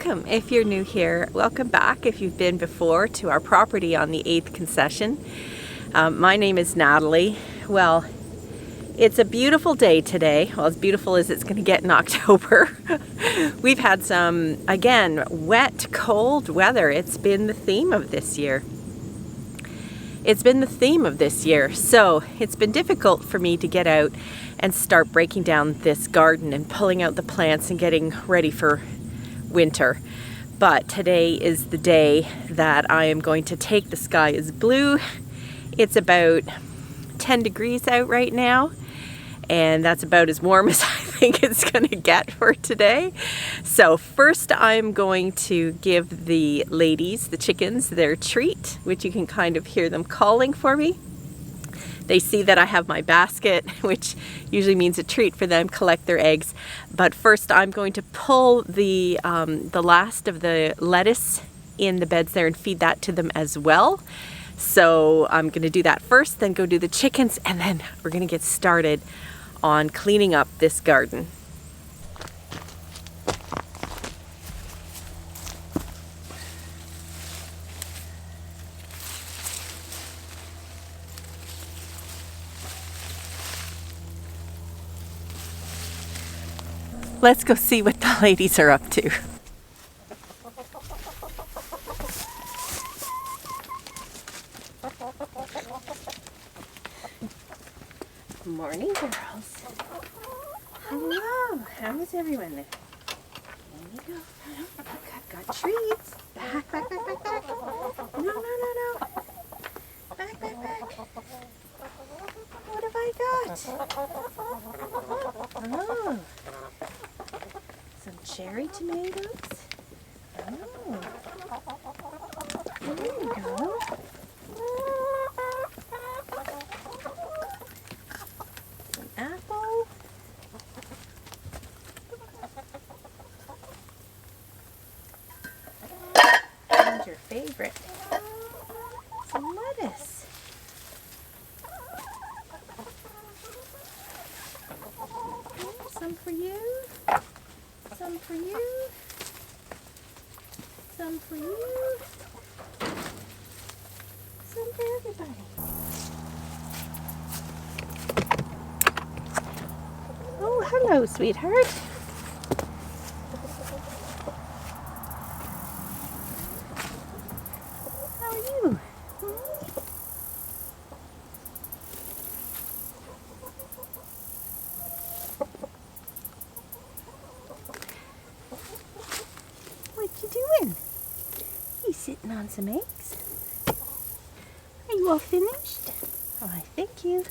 Welcome if you're new here. Welcome back if you've been before to our property on the 8th concession. My name is Natalie. Well, it's a beautiful day today. Well, as beautiful as it's going to get in October. We've had some, again, wet, cold weather. It's been the theme of this year. So it's been difficult for me to get out and start breaking down this garden and pulling out the plants and getting ready for winter. But today is the day that I am going to take The Sky is Blue. It's about 10 degrees out right now, and that's about as warm as I think it's going to get for today. So first I'm going to give the ladies, the chickens, their treat, which you can kind of hear them calling for me. They see that I have my basket, which usually means a treat for them, collect their eggs. But first I'm going to pull the last of the lettuce in the beds there and feed that to them as well. So I'm going to do that first, then go do the chickens, and then we're going to get started on cleaning up this garden. Let's go see what the ladies are up to. Good morning, girls. Hello. How is everyone there? There you go. I've got treats. Back. No. Back. What have I got? Oh. Some cherry tomatoes. Oh. There you go. Some apple. And your favorite. Some lettuce. Some for you. Some for you. Some for you. Some for everybody. Oh, hello, sweetheart. How are you? What you doing? You sitting on some eggs? Are you all finished? Why, thank you.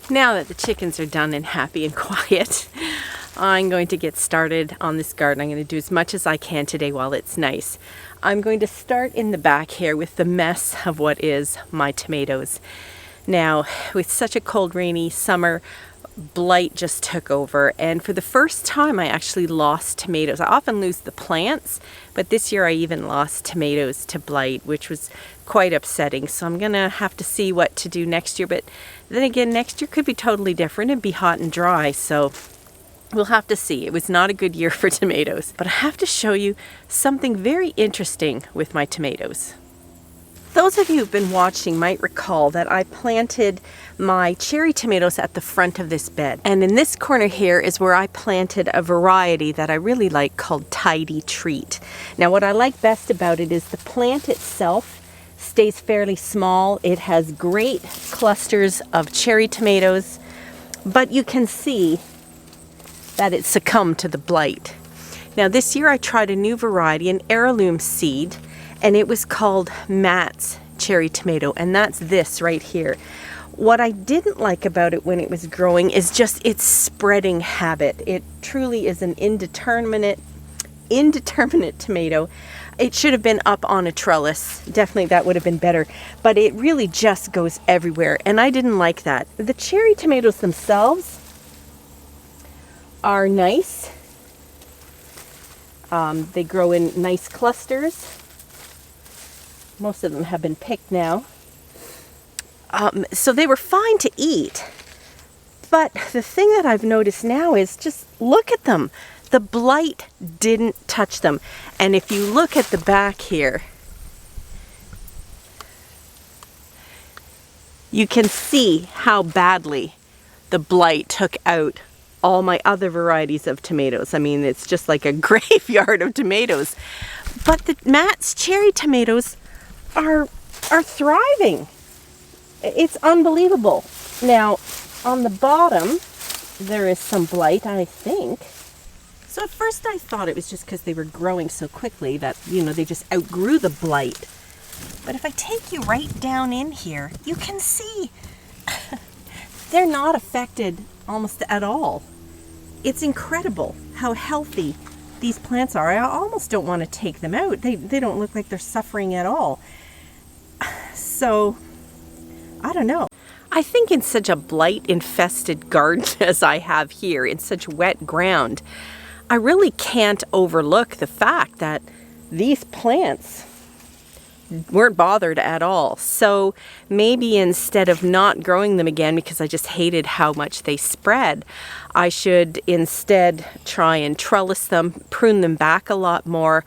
Now that the chickens are done and happy and quiet, I'm going to get started on this garden. I'm going to do as much as I can today while it's nice. I'm going to start in the back here with the mess of what is my tomatoes. Now, with such a cold, rainy summer, blight just took over, and for the first time I actually lost tomatoes. I often lose the plants, but this year I even lost tomatoes to blight, which was quite upsetting. So I'm gonna have to see what to do next year, but then again, next year could be totally different and be hot and dry, so we'll have to see. It was not a good year for tomatoes, but I have to show you something very interesting with my tomatoes. Those of you who've been watching might recall that I planted my cherry tomatoes at the front of this bed. And in this corner here is where I planted a variety that I really like called Tidy Treat. Now what I like best about it is the plant itself stays fairly small. It has great clusters of cherry tomatoes, but you can see that it succumbed to the blight. Now this year I tried a new variety, an heirloom seed, and it was called Matt's cherry tomato, and that's this right here. What I didn't like about it when it was growing is just its spreading habit. It truly is an indeterminate tomato. It should have been up on a trellis. Definitely that would have been better. But it really just goes everywhere, and I didn't like that. The cherry tomatoes themselves are nice. They grow in nice clusters. Most of them have been picked now. So they were fine to eat. But the thing that I've noticed now is just look at them. The blight didn't touch them. And if you look at the back here, you can see how badly the blight took out all my other varieties of tomatoes. I mean, it's just like a graveyard of tomatoes. But the Matt's cherry tomatoes are thriving. It's unbelievable. Now, on the bottom, there is some blight, I think. So at first I thought it was just because they were growing so quickly that, you know, they just outgrew the blight. But if I take you right down in here, you can see they're not affected almost at all. It's incredible how healthy these plants are. I almost don't want to take them out. They don't look like they're suffering at all. So, I don't know. I think in such a blight-infested garden as I have here, in such wet ground, I really can't overlook the fact that these plants weren't bothered at all. So maybe instead of not growing them again because I just hated how much they spread, I should instead try and trellis them, prune them back a lot more.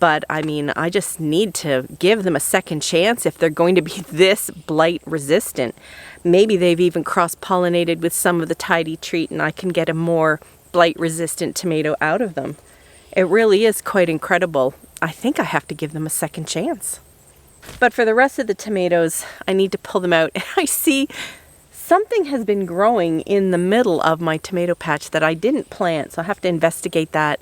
But I mean, I just need to give them a second chance if they're going to be this blight resistant. Maybe they've even cross-pollinated with some of the Tidy Treat and I can get a more blight resistant tomato out of them. It really is quite incredible. I think I have to give them a second chance. But for the rest of the tomatoes, I need to pull them out. And I see something has been growing in the middle of my tomato patch that I didn't plant, so I have to investigate that.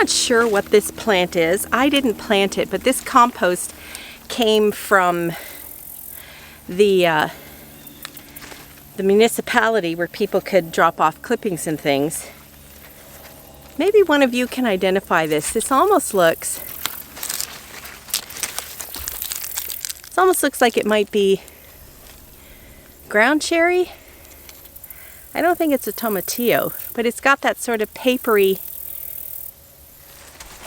Not sure what this plant is. I didn't plant it, but this compost came from the municipality where people could drop off clippings and things. Maybe one of you can identify this. This almost looks like it might be ground cherry. I don't think it's a tomatillo, but it's got that sort of papery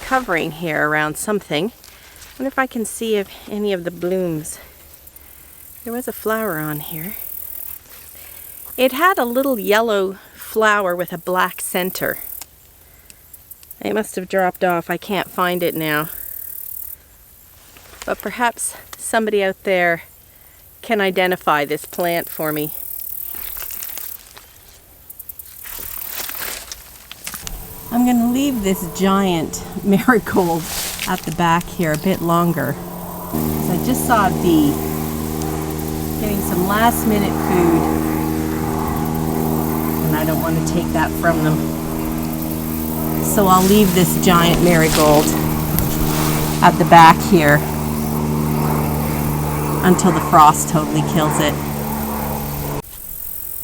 covering here around something. I wonder if I can see if any of the blooms. There was a flower on here. It had a little yellow flower with a black center. It must have dropped off. I can't find it now. But perhaps somebody out there can identify this plant for me. I'm going to leave this giant marigold at the back here a bit longer. So I just saw a bee getting some last minute food, and I don't want to take that from them. So I'll leave this giant marigold at the back here until the frost totally kills it.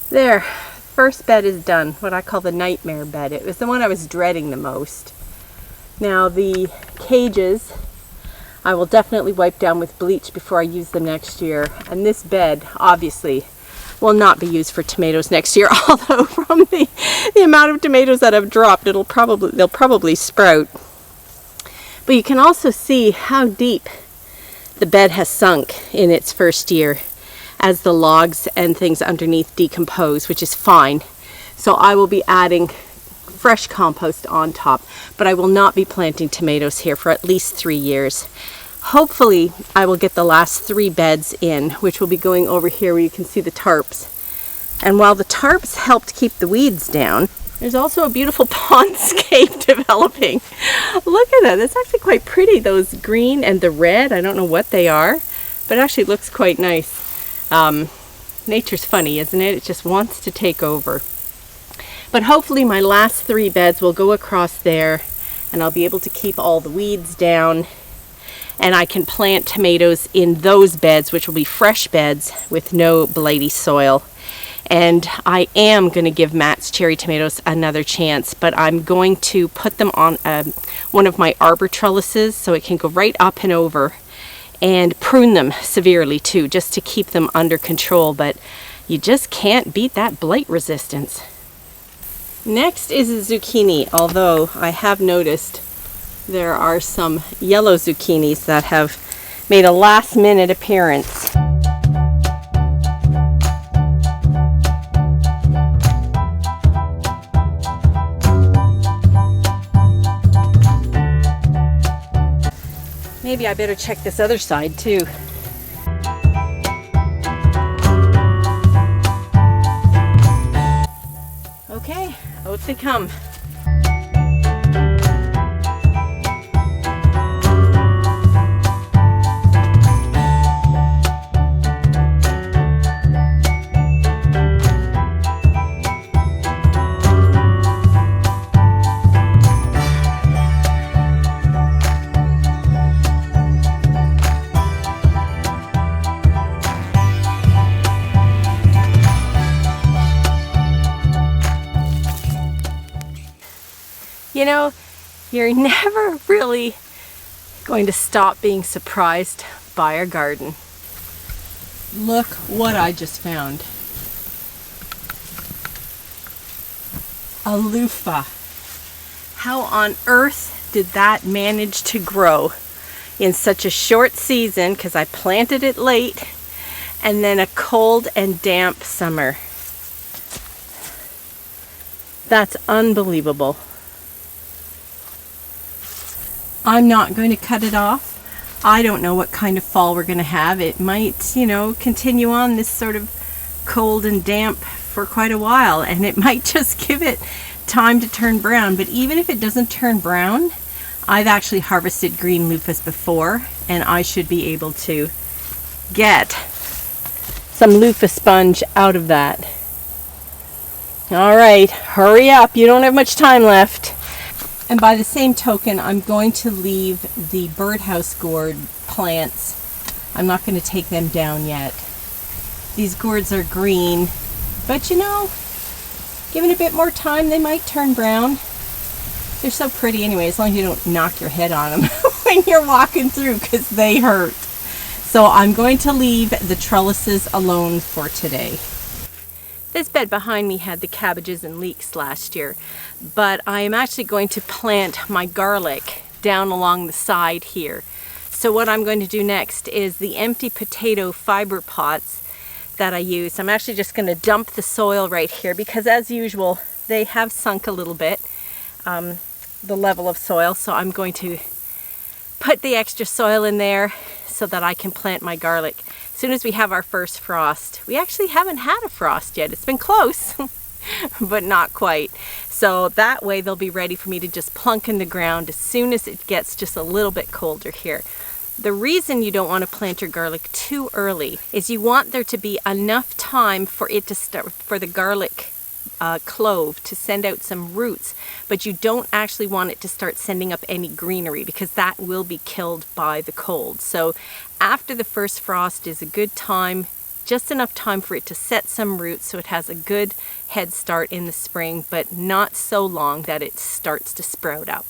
There. First bed is done, what I call the nightmare bed. It was the one I was dreading the most. Now the cages, I will definitely wipe down with bleach before I use them next year. And this bed, obviously, will not be used for tomatoes next year, although from the amount of tomatoes that have dropped, they'll probably sprout. But you can also see how deep the bed has sunk in its first year as the logs and things underneath decompose, which is fine. So I will be adding fresh compost on top, but I will not be planting tomatoes here for at least 3 years. Hopefully I will get the last 3 beds in, which will be going over here where you can see the tarps. And while the tarps helped keep the weeds down, there's also a beautiful pondscape developing. Look at that, that's actually quite pretty, those green and the red. I don't know what they are, but it actually looks quite nice. Nature's funny, isn't it? It just wants to take over. But hopefully my last 3 beds will go across there and I'll be able to keep all the weeds down, and I can plant tomatoes in those beds, which will be fresh beds with no blighty soil. And I am going to give Matt's cherry tomatoes another chance, but I'm going to put them on one of my arbor trellises so it can go right up and over, and prune them severely too, just to keep them under control. But you just can't beat that blight resistance. Next is a zucchini, although I have noticed there are some yellow zucchinis that have made a last-minute appearance. Maybe I better check this other side too. Okay, out they come. You know, you're never really going to stop being surprised by our garden. Look what I just found. A loofah. How on earth did that manage to grow in such a short season? Because I planted it late, and then a cold and damp summer. That's unbelievable. I'm not going to cut it off. I don't know what kind of fall we're going to have. It might, you know, continue on this sort of cold and damp for quite a while, and it might just give it time to turn brown. But even if it doesn't turn brown, I've actually harvested green loofahs before, and I should be able to get some loofah sponge out of that. All right, hurry up. You don't have much time left. And by the same token, I'm going to leave the birdhouse gourd plants. I'm not going to take them down yet. These gourds are green, but you know, given a bit more time, they might turn brown. They're so pretty anyway, as long as you don't knock your head on them when you're walking through, because they hurt. So I'm going to leave the trellises alone for today. This bed behind me had the cabbages and leeks last year, but I am actually going to plant my garlic down along the side here. So what I'm going to do next is the empty potato fiber pots that I use. I'm actually just going to dump the soil right here because, as usual, they have sunk a little bit, the level of soil. So I'm going to put the extra soil in there so that I can plant my garlic as soon as we have our first frost. We actually haven't had a frost yet. It's been close, but not quite. So that way they'll be ready for me to just plunk in the ground as soon as it gets just a little bit colder here. The reason you don't want to plant your garlic too early is you want there to be enough time for it to start, for the garlic clove to send out some roots, but you don't actually want it to start sending up any greenery because that will be killed by the cold. So after the first frost is a good time, just enough time for it to set some roots so it has a good head start in the spring, but not so long that it starts to sprout up.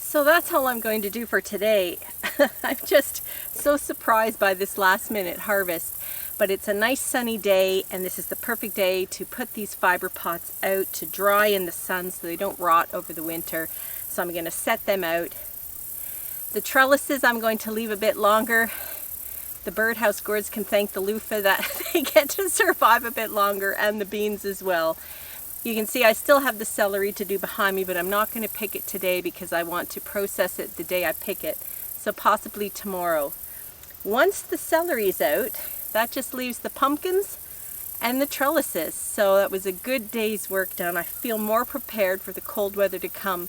So that's all I'm going to do for today. I'm just so surprised by this last minute harvest, but it's a nice sunny day and this is the perfect day to put these fiber pots out to dry in the sun so they don't rot over the winter. So I'm going to set them out. The trellises I'm going to leave a bit longer. The birdhouse gourds can thank the loofah that they get to survive a bit longer, and the beans as well. You can see I still have the celery to do behind me, but I'm not going to pick it today because I want to process it the day I pick it, so possibly tomorrow. Once the celery's out, that just leaves the pumpkins and the trellises. So that was a good day's work done. I feel more prepared for the cold weather to come.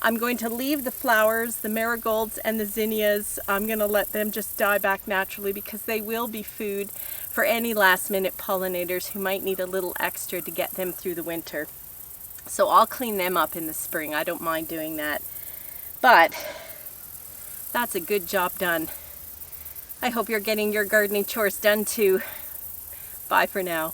I'm going to leave the flowers, the marigolds and the zinnias. I'm going to let them just die back naturally because they will be food for any last minute pollinators who might need a little extra to get them through the winter. So I'll clean them up in the spring. I don't mind doing that. But that's a good job done. I hope you're getting your gardening chores done too. Bye for now.